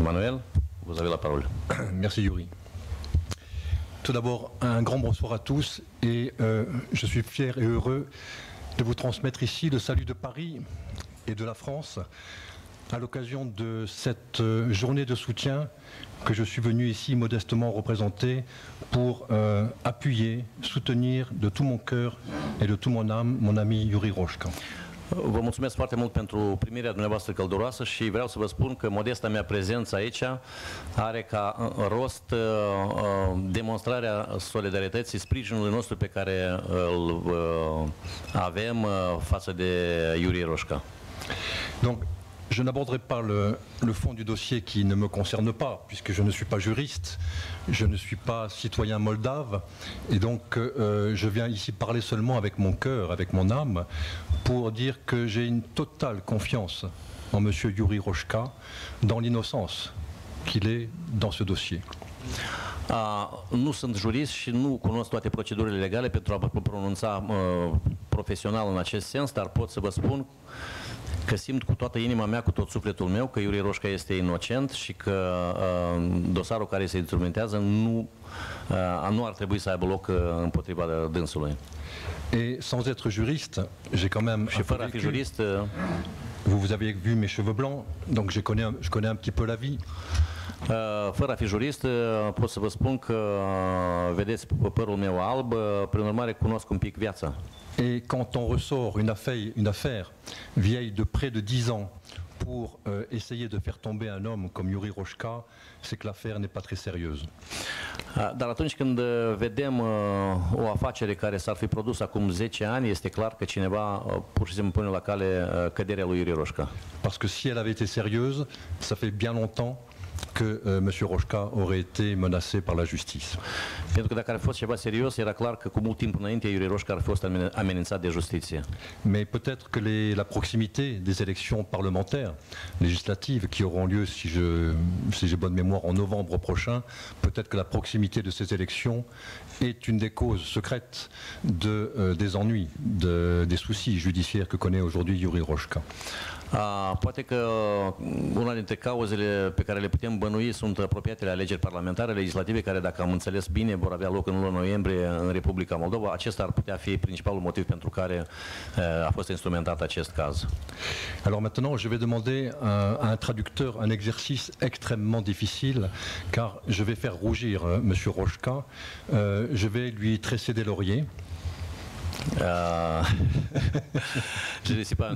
Emmanuel, vous avez la parole. Merci Yuri. Tout d'abord, un grand bonsoir à tous et je suis fier et heureux de vous transmettre ici le salut de Paris et de la France à l'occasion de cette journée de soutien que je suis venu ici modestement représenter pour appuyer, soutenir de tout mon cœur et de toute mon âme mon ami Yuri Roșca. Vă mulțumesc foarte mult pentru primirea dumneavoastră călduroasă și vreau să vă spun că modesta mea prezență aici are ca rost demonstrarea solidarității, sprijinului nostru pe care îl avem față de Yuri Roșca. Donc, je n'aborderai pas le fond du dossier qui ne me concerne pas, puisque je ne suis pas juriste, je ne suis pas citoyen moldave, et donc je viens ici parler seulement avec mon cœur, avec mon âme, pour dire que j'ai une totale confiance en M. Yuri Roșca, dans l'innocence qu'il est dans ce dossier. Nu sunt jurist și nu cunosc toate procedurile legale pentru a pronunța profesional în acest sens, dar pot să vă spun că simt cu toată inima mea, cu tot sufletul meu, că Yuri Roșca este inocent și că dosarul care se instrumentează nu ar trebui să aibă loc împotriva dânsului. Et sans être juriste, j'ai quand même și fără a fi jurist, vous avez vu mes cheveux blancs, donc je connais un petit peu la vie. Fără a fi jurist, pot să vă spun că vedeți părul meu alb, prin urmare cunosc un pic viața. Et quand on ressort une affaire vieille de près de 10 ans pour essayer de faire tomber un homme comme Yuri Roșca, c'est que l'affaire n'est pas très sérieuse. Dar atunci când vedem o afacere care s-ar fi produs acum 10 ani, este clar că cineva pur și simplu pune la cale căderea lui Yuri Roșca. Parce que si elle avait été sérieuse, ça fait bien longtemps que M. Roșca aurait été menacé par la justice. Pentru că dacă ar fi fost ceva serios, era clar că cu mult timp înainte Yuri Roșca ar fi fost amenințat de justiție. Mais peut-être que la proximité des élections parlementaires, législatives, qui auront lieu, si j'ai bonne mémoire, en novembre prochain, peut-être que la proximité de ces élections est une des causes secrètes des ennuis, des soucis judiciaires que connaît aujourd'hui Yuri Roșca. Poate că una dintre cauzele pe care le putem bănui sunt apropiatele alegeri parlamentare legislative care, dacă am înțeles bine, vor avea loc în luna noiembrie în Republica Moldova. Acesta ar putea fi principalul motiv pentru care a fost instrumentat acest caz. Alors maintenant, je vais demander à un traducteur un exercice extrêmement difficile, car je vais faire rougir M. Roșca. Je vais lui tresser des lauriers. Je ne suis pas un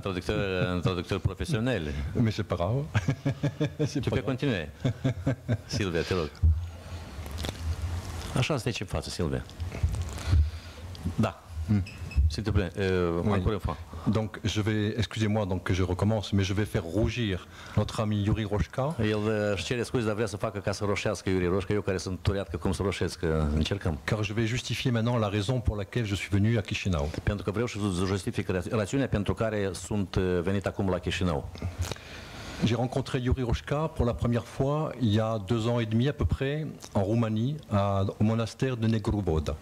traducteur professionnel. Mais c'est pas grave. Tu peux continuer. Silvia, te rog. Așa stai în față, Silvia. Da. S'il te plaît, encore une fois. Donc, excusez-moi donc que je recommence, mais je vais faire rougir notre ami Yuri Roșca. El își cere scuze, dar vrea să facă ca să roșească Yuri Roșca, eu care sunt tureat cum să roșesc, încercăm. Car je vais justifier maintenant la raison pour laquelle je suis venu à Chișinău. Pentru că vreau să justific rațiunea pentru care sunt venit acum la Chișinău. J'ai rencontré Yuri Roșca pour la première fois il y a 2 ans et demi à peu près en Roumanie, au monastère de Negru Vodă.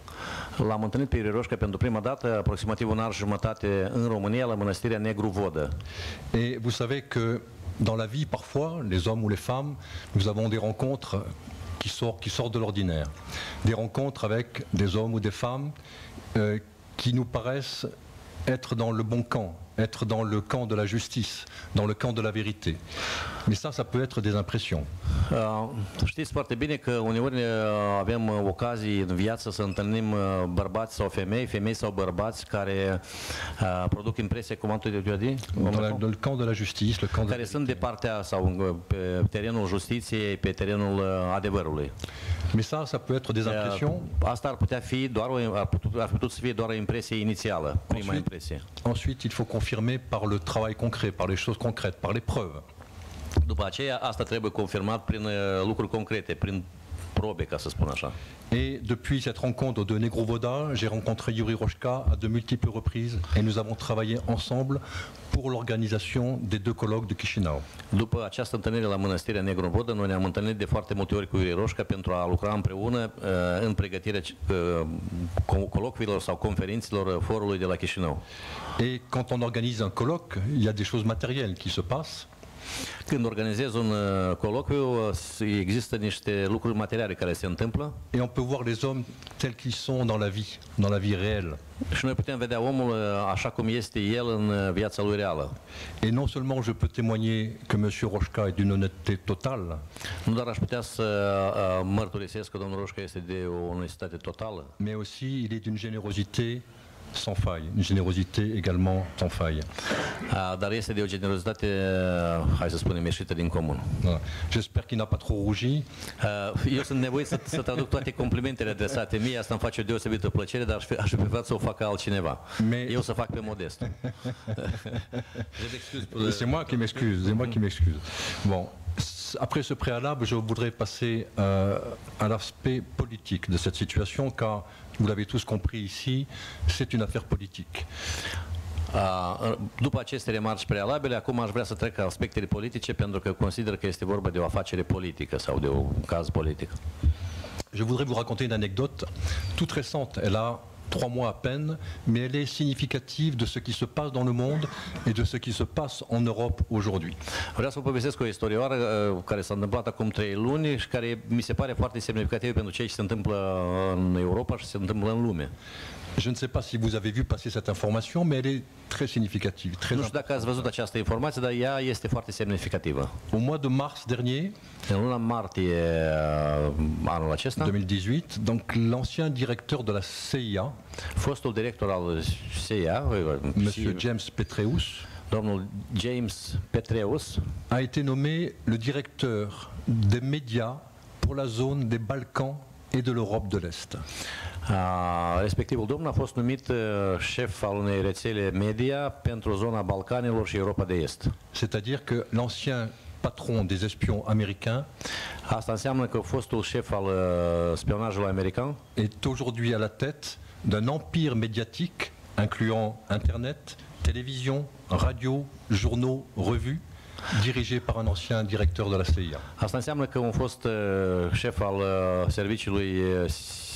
L-am întâlnit pe Yuri Roșca pentru prima dată, aproximativ un an și jumătate în România, la mănăstirea Negru Vodă. Et vous savez que dans la vie, parfois, les hommes ou les femmes, nous avons des rencontres qui sortent de l'ordinaire. Des rencontres avec des hommes ou des femmes qui nous paraissent être dans le bon camp, être dans le camp de la justice, dans le camp de la vérité. Mais ça peut être des impressions. Știți foarte bine că uneori avem ocazii în viață să întâlnim bărbați sau femei sau bărbați care produc impresia, cum am tu dit? Dans le camp de la justice, le camp care sunt de partea sau pe terenul justiției, pe terenul adevărului. Mais ça peut être des impressions. Asta ar putea fi ar putut să fie doar o impresie inițială, prima impresie. Ensuite, il faut confirmer par le travail concret, par les choses concrètes, par les preuves. După aceea, asta trebuie confirmat prin lucruri concrete, prin probe, ca să spun așa. Et depuis cette rencontre de Negru Vodă, j'ai rencontré Yuri Roșca à de multiples reprises et nous avons travaillé ensemble pour l'organisation des 2 colloques de Chișinău. După această întâlnire la mănăstirea Negru Vodă, noi ne-am întâlnit de foarte multe ori cu Yuri Roșca pentru a lucra împreună în pregătirea colocviilor sau conferințelor forului de la Chișinău. Et quand on organise un colloque, il y a des choses matérielles qui se passent. Când organizez un colocviu, există niște lucruri materiale care se întâmplă. Et on peut voir les hommes tels qu'ils sont dans la vie réelle. Și noi putem vedea omul așa cum este el în viața lui reală. Et non seulement je peux témoigner que M. Roșca est d'une honnêteté totale, Nu doar aș putea să mărturisesc că domnul Roșca este de o onestitate totală, mais aussi il est d'une générosité sans faille, une générosité également sans faille. dar este de o generozitate, hai să spunem, ieșită din comun. Voilà. J'espère qu'il n'a pas trop rougi. Eu sunt nevoit să traduc toate complimentele adresate mie, asta îmi face o deosebită plăcere, dar aș fi preferat să o facă altcineva. Eu să fac pe modest. C'est moi qui m'excuse, Bon, après ce préalable, je voudrais passer à l'aspect politique de cette situation, car vous l'avez tous compris ici, c'est une affaire politique. După aceste remarci prealabile, acum aș vrea să trec la aspectele politice, pentru că consider că este vorba de o afacere politică sau de un caz politic. Je voudrais vous raconter une anecdote toute récente. Elle a 3 mois à peine, mais elle est significative de ce qui se passe dans le monde et de ce qui se passe en Europe aujourd'hui. Vreau să vă povestesc o istorioară care s-a întâmplat acum 3 luni și care mi se pare foarte semnificativă pentru ceea ce se întâmplă în Europa și se întâmplă în lume. Je ne sais pas si vous avez vu passer cette information, mais elle est très significative. Très Nu știu dacă ați văzut această informație, dar ea este foarte semnificativă. Au mois de mars dernier, în luna martie anul acesta, 2018, donc l'ancien directeur de la CIA, fostul director al CIA, Monsieur James Petraeus, domnul James Petraeus, a été nommé le directeur des médias pour la zone des Balkans et de l'Europe de l'Est. Respectivul domn a fost numit șef al unei rețele media pentru zona Balcanilor și Europa de Est. C'est-à-dire que l'ancien patron des espions américains Asta înseamnă că fostul șef al spionajului american est aujourd'hui à la tête d'un empire médiatique incluant Internet, télévision, radio, journaux, revues, dirigé par un ancien directeur de la CIA. Asta înseamnă că un fost șef al serviciului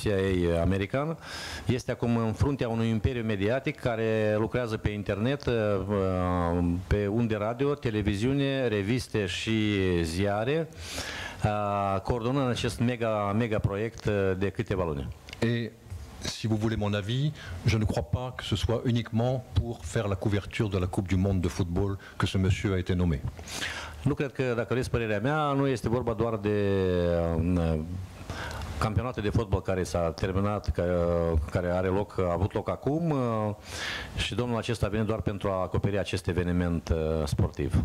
CIA american este acum în fruntea unui imperiu mediatic care lucrează pe internet, pe unde radio, televiziune, reviste și ziare, coordonând acest mega proiect de câteva luni. Et si vous voulez mon avis, je ne crois pas que ce soit uniquement pour faire la couverture de la Coupe du Monde de football que ce monsieur a été nommé. Nu cred că, dacă vreți părerea mea, nu este vorba doar de campionatul de fotbal care s-a terminat, care a avut loc acum și domnul acesta a venit doar pentru a acoperi acest eveniment sportiv.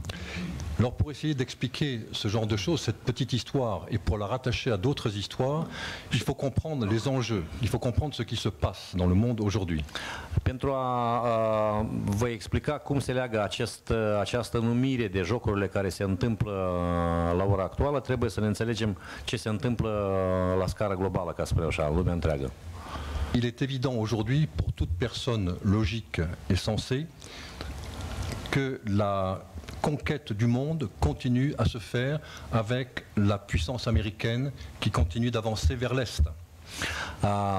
Alors pour essayer d'expliquer ce genre de choses, cette petite histoire, et pour la rattacher à d'autres histoires, il faut comprendre les enjeux, il faut comprendre ce qui se passe dans le monde aujourd'hui. Pentru a vă explica cum se leagă această numire de jocurile care se întâmplă la ora actuală, trebuie să ne înțelegem ce se întâmplă la scară globală, ca să spun așa, în lumea întreagă. Il est évident aujourd'hui pour toute personne logique et sensée que la conquête du monde continue à se faire avec la puissance américaine qui continue d'avancer vers l'Est.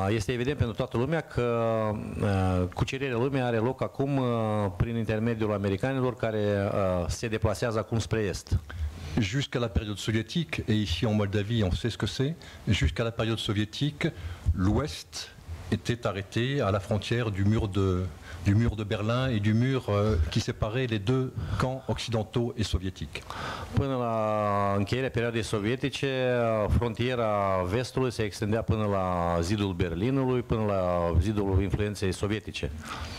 Este evident pentru toată lumea că cucerirea lumii are loc acum prin intermediul americanilor care se deplasează acum spre est. Jusqu'à la période soviétique, et ici en Moldavie on sait ce que c'est, jusqu'à la période soviétique, l'Ouest était arrêté à la frontière du mur de Berlin et du mur qui séparait les deux camps occidentaux et soviétiques. Până la încheierea perioadei sovietice, frontiera vestului se extindea până la zidul Berlinului, până la zidul influenței sovietice.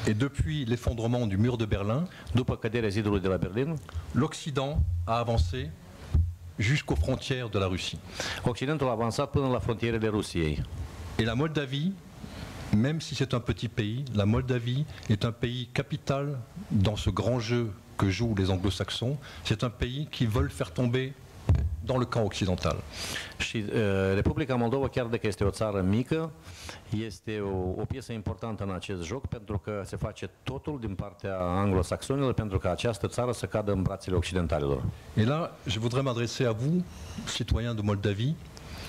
Et depuis l'effondrement du mur de Berlin, după căderea zidului de la Berlin, l'Occident a avancé jusqu'aux frontières de la Russie. Occidentul a avansat până la frontierele Rusiei. Et la Moldavie, même si c'est un petit pays, la Moldavie est un pays capital dans ce grand jeu que jouent les anglo-saxons. C'est un pays qui veulent faire tomber dans le camp occidental. Și Republica Moldova, chiar dacă este o țară mică, este o piesă importantă în acest joc pentru că se face totul din partea anglo-saxonilor pentru ca această țară să cadă în brațele occidentalilor. Et là, je voudrais m'adresser à vous, citoyens de Moldavie.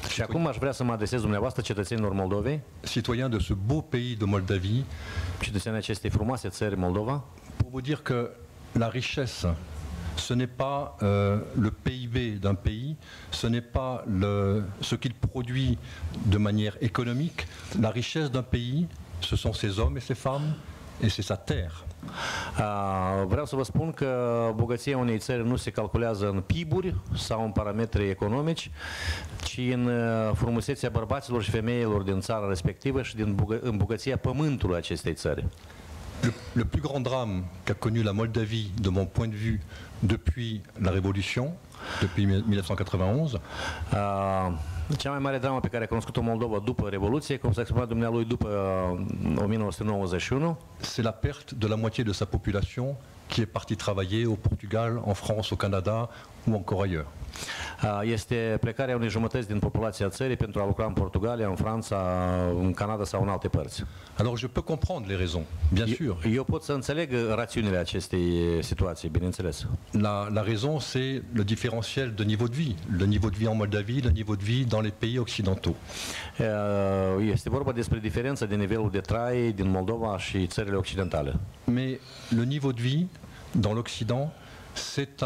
Și acum aș vrea să mă adresez dumneavoastră, cetățenilor Moldovei, citoyens de ce beau pays de Moldavie, cetățenii acestei frumoase țări Moldova, pour vous dire que la richesse ce n'est pas le PIB d'un pays, ce n'est pas ce qu'il produit de manière économique. La richesse d'un pays, ce sont ses hommes et ses femmes, et c'est sa terre. Vreau să vă spun că bogăția unei țări nu se calculează în PIB-uri sau în parametri economici, ci în frumusețea bărbaților și femeilor din țara respectivă și în bogăția pământului acestei țări. Le plus grand drame qu'a connu la Moldavie, de mon point de vue, depuis la Révolution, depuis 1991, cea mai mare dramă pe care a cunoscut-o Moldova după Revoluție, cum s-a exprimat dumnealui după 1991, c'est la perte de la moitié de sa population qui est partie travailler au Portugal, en France, au Canada ou encore ailleurs. Este plecarea unei jumătăți din populația țării pentru a lucra în Portugalia, în Franța, în Canada sau în alte părți. Alors je peux comprendre les raisons, bien sûr. Eu pot să înțeleg rațiunile acestei situații, bineînțeles. La raison, c'est le différentiel de niveau de vie. Le niveau de vie en Moldavie, le niveau de vie dans les pays occidentaux. Este vorba despre diferența de nivelul de trai din Moldova și țările occidentale. Mais le niveau de vie dans l'Occident, c'est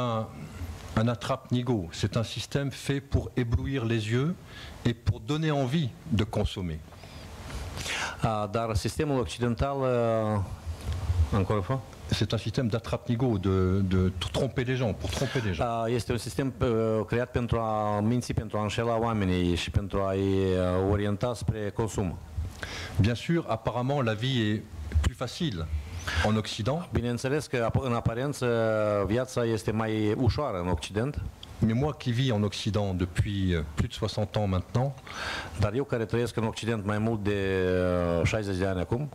un attrape-nigo. C'est un système fait pour éblouir les yeux et pour donner envie de consommer. Dar sistemul occidental, encore une fois, c'est un système d'attrape-nigo, de tromper les gens, pour tromper les gens. Este un sistem creat pentru a minți, pentru a înșela oamenii și pentru a-i orienta spre consum. Bien sûr, apparemment, la vie est plus facile en Occident. Bineînțeles că în aparență viața este mai ușoară în Occident. Mais moi qui vis en Occident depuis plus de 60 ans maintenant, dar eu care trăiesc în Occident mai mult de 60 de ani acum,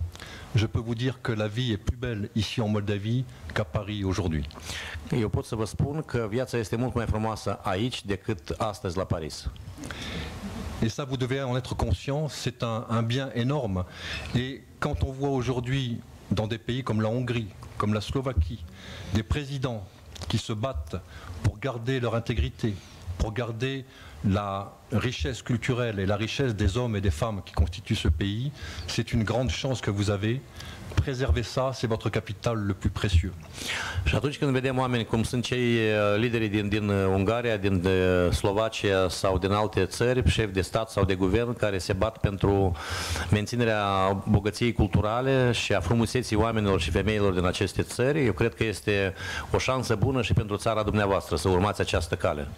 je peux vous dire que la vie est plus belle ici en Moldavie qu'à Paris aujourd'hui. Eu pot să vă spun că viața este mult mai frumoasă aici decât astăzi la Paris. Et ça, vous devez en être conscient, c'est un bien énorme. Et quand on voit aujourd'hui dans des pays comme la Hongrie, comme la Slovaquie, des présidents qui se battent pour garder leur intégrité, pour garder la richesse culturelle et la richesse des hommes et des femmes qui constituent ce pays, c'est une grande chance que vous avez. Préservez ça, c'est votre capital le plus précieux. Și atunci când vedem oameni cum sunt cei lideri din Ungaria, din Slovacia sau din alte țări, șefi de stat sau de guvern care se bat pentru menținerea bogăției culturale și a frumuseții oamenilor și femeilor din aceste țări, eu cred că este o șansă bună și pentru țara dumneavoastră să urmați această cale.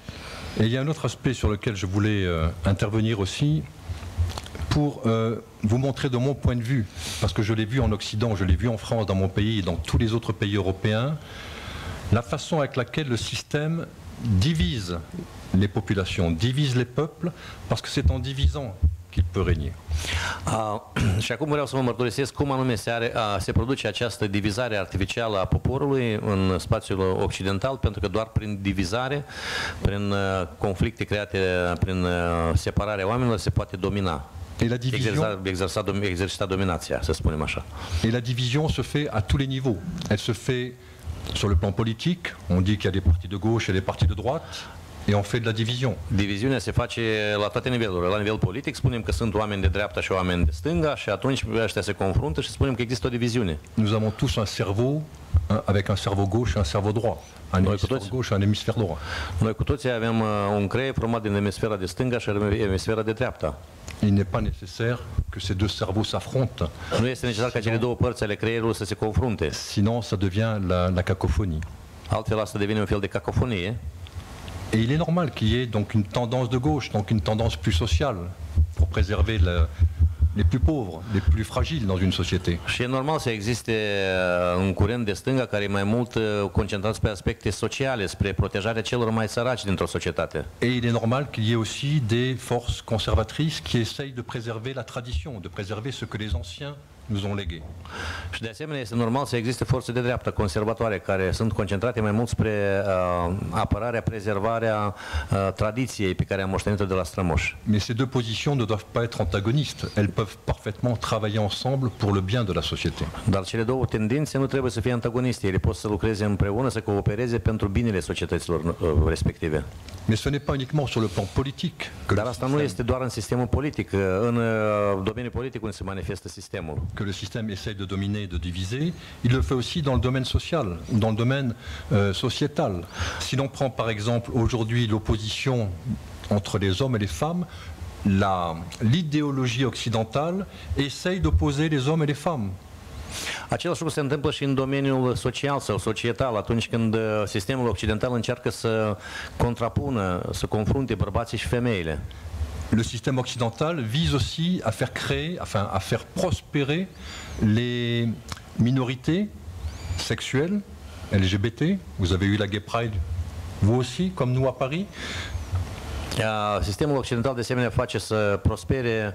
Et il y a un autre aspect sur lequel je voulais intervenir aussi, pour vous montrer de mon point de vue, parce que je l'ai vu en Occident, je l'ai vu en France, dans mon pays et dans tous les autres pays européens, la façon avec laquelle le système divise les populations, divise les peuples, parce que c'est en divisant qu'il peut régner. Și acum vreau să vă mărturisesc cum anume se produce această divizare artificială a poporului în spațiul occidental, pentru că doar prin divizare, prin conflicte create, prin separarea oamenilor se poate domina. Et la division, exercita dominația, să spunem așa. Et la division se fait à tous les niveaux. Elle se fait sur le plan politique, on dit qu'il y a des partis de gauche et des partis de droite, et on fait de la division. Diviziunea se face la toate nivelurile. La nivel politic spunem că sunt oameni de dreapta și oameni de stânga și atunci ăștia se confruntă și spunem că există o diviziune. Nous avons tous un cerveau avec un cerveau gauche et un cerveau droit. Un hémisphère gauche et un hémisphère droit. Noi cu toții avem un creier format din emisfera de stânga și emisfera de dreapta. Il n'est pas nécessaire que ces deux cerveaux s'affrontent. Nu este necesar ca cele două părți ale creierului să se confrunte. Sinon, ça devient la cacophonie. Altfel asta devine un fel de cacofonie. Et il est normal qu'il y ait donc une tendance de gauche, donc une tendance plus sociale, pour préserver les plus pauvres, les plus fragiles dans une société. Și e normal să existe un curent de stânga care e mai mult concentrat pe aspecte sociale, spre protejarea celor mai săraci dintr-o societate. Et il est normal qu'il y ait aussi des forces conservatrices qui essayent de préserver la tradition, de préserver ce que les anciens nous ont légué. Și de asemenea este normal să existe forțe de dreapta conservatoare care sunt concentrate mai mult spre apărarea, prezervarea tradiției pe care am moștenit-o de la strămoși. Mais ces deux positions ne doivent pas être antagonistes. Elles peuvent parfaitement travailler ensemble pour le bien de la société. Dar cele două tendințe nu trebuie să fie antagoniste. Ele pot să lucreze împreună, să coopereze pentru binele societăților respective. Mais ce n'est pas uniquement sur le plan politique que Dar asta nu este doar în sistemul politic, în domeniul politic unde se manifestă sistemul. que le système essaye de dominer, de diviser, il le fait aussi dans le domaine social, dans le domaine sociétal. Si l'on prend par exemple aujourd'hui l'opposition entre les hommes et les femmes, l'idéologie occidentale essaye d'opposer les hommes et les femmes. Același lucru se întâmplă și în domeniul social sau societal, atunci când sistemul occidental încearcă să contrapună, să confrunte bărbații și femeile. Le système occidental vise aussi à faire créer, enfin à faire prospérer les minorités sexuelles, LGBT. Vous avez eu la Gay Pride, vous aussi, comme nous à Paris. Sistemul occidental de asemenea face să prospere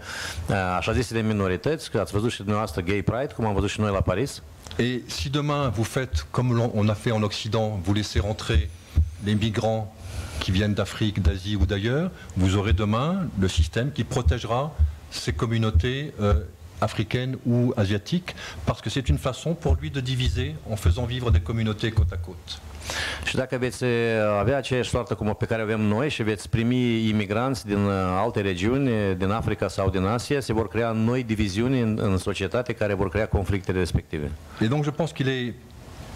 așa zisele minorități, că ați văzut și dumneavoastră Gay Pride, cum am văzut și noi la Paris. Et si demain vous faites comme on a fait en Occident, vous laissez rentrer les migrants qui viennent d'Afrique, d'Asie ou d'ailleurs, vous aurez demain le système qui protégera ces communautés africaines ou asiatiques, parce que c'est une façon pour lui de diviser en faisant vivre des communautés côte à côte. Și dacă veți avea aceeași soartă cum pe care avem noi și veți primi imigranți din alte regiuni, din Africa sau din Asia, se vor crea noi diviziuni în societate care vor crea conflictele respective. Et donc je pense qu'il est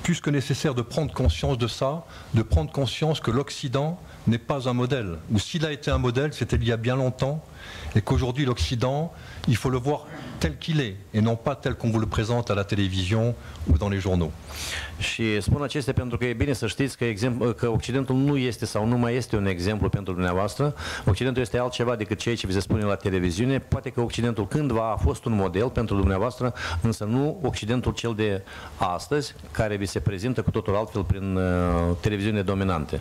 plus que nécessaire de prendre conscience de ça, de prendre conscience que l'Occident n'est pas un modèle. Ou s'il a été un modèle, c'était il y a bien longtemps, et qu'aujourd'hui l'Occident, il faut le voir tel qu'il est, et non pas tel qu'on vous le présente à la télévision ou dans les journaux. Și spun acestea pentru că e bine să știți că Occidentul nu este sau nu mai este un exemplu pentru dumneavoastră. Occidentul este altceva decât ceea ce vi se spune la televiziune. Poate că Occidentul cândva a fost un model pentru dumneavoastră, însă nu Occidentul cel de astăzi, care vi se prezintă cu totul altfel prin televiziune dominante.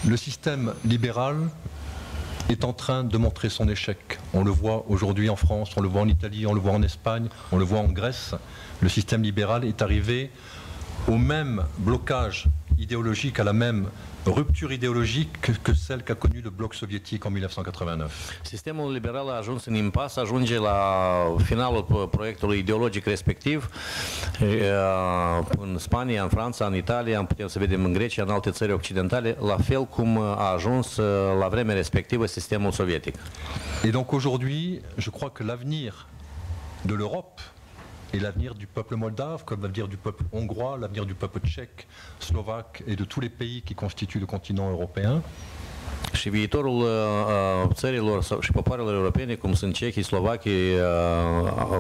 Le système libéral est en train de montrer son échec. On le voit aujourd'hui en France, on le voit en Italie, on le voit en Espagne, on le voit en Grèce. Le système libéral est arrivé au même blocage idéologique, à la même rupture idéologique que celle qu'a connue le bloc soviétique en 1989. Sistemul liberal a ajuns în impas, ajunge la finalul proiectului ideologic respectiv în Spania, în Franța, în Italia, putem să vedem în Grecia, în alte țări occidentale, la fel cum a ajuns la vremea respectivă sistemul sovietic. Et donc aujourd'hui, je crois que l'avenir de l'Europe et l'avenir du peuple moldave, comme l'avenir du peuple hongrois, l'avenir du peuple tchèque, slovaque et de tous les pays qui constituent le continent européen. Și viitorul țărilor și popoarelor europene, cum sunt cehii, slovacii,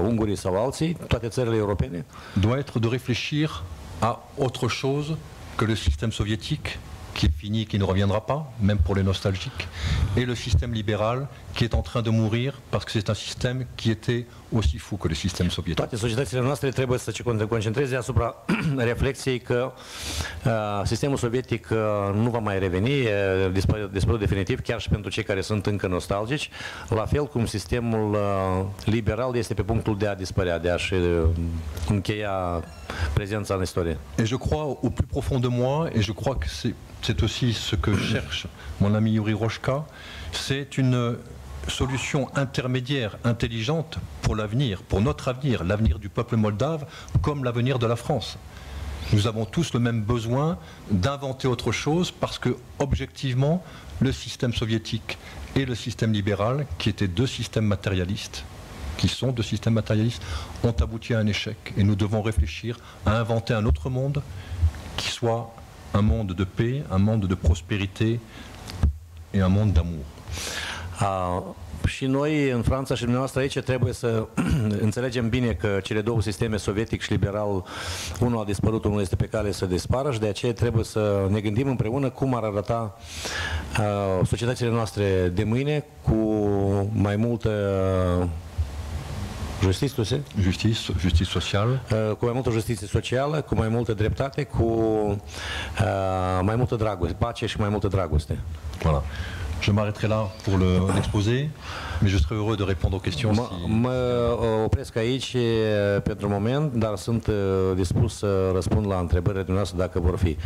ungurii sau alții, toate țările europene, doit être de réfléchir à autre chose que le système soviétique, qui est fini, qui ne reviendra pas, même pour les nostalgiques, et le système libéral qui est en train de mourir parce que c'est un système qui était aussi fou que le système soviétique. Toate societățile noastre trebuie să se concentreze asupra reflexiei că sistemul sovietic nu va mai reveni, dispărut definitiv, chiar și pentru cei care sunt încă nostalgici, la fel cum sistemul liberal este pe punctul de a dispărea, de a-și încheia prezența în istorie. Et je crois au plus profond de moi, et je crois que c'est aussi ce que cherche mon ami Yuri Roshka, c'est une solution intermédiaire, intelligente pour l'avenir, pour notre avenir, l'avenir du peuple moldave, comme l'avenir de la France. Nous avons tous le même besoin d'inventer autre chose parce que, objectivement, le système soviétique et le système libéral, qui étaient deux systèmes matérialistes, qui sont deux systèmes matérialistes, ont abouti à un échec. Et nous devons réfléchir à inventer un autre monde qui soit un monde de paix, un monde de prospérité et un monde d'amour. Și noi, în Franța și dumneavoastră aici, trebuie să înțelegem bine că cele două sisteme, sovietic și liberal, unul a dispărut, unul este pe cale să dispară și de aceea trebuie să ne gândim împreună cum ar arăta societățile noastre de mâine cu mai multă justice socială, cu mai multă justiție socială, cu mai multă dreptate, cu mai multă dragoste, pace și mai multă dragoste. Voilà. Je m'arrêterai là pour l'exposé, mais je serai heureux de répondre aux questions. Mă opresc aici pentru moment, dar sunt dispus să răspund la întrebările dumneavoastră dacă vor fi.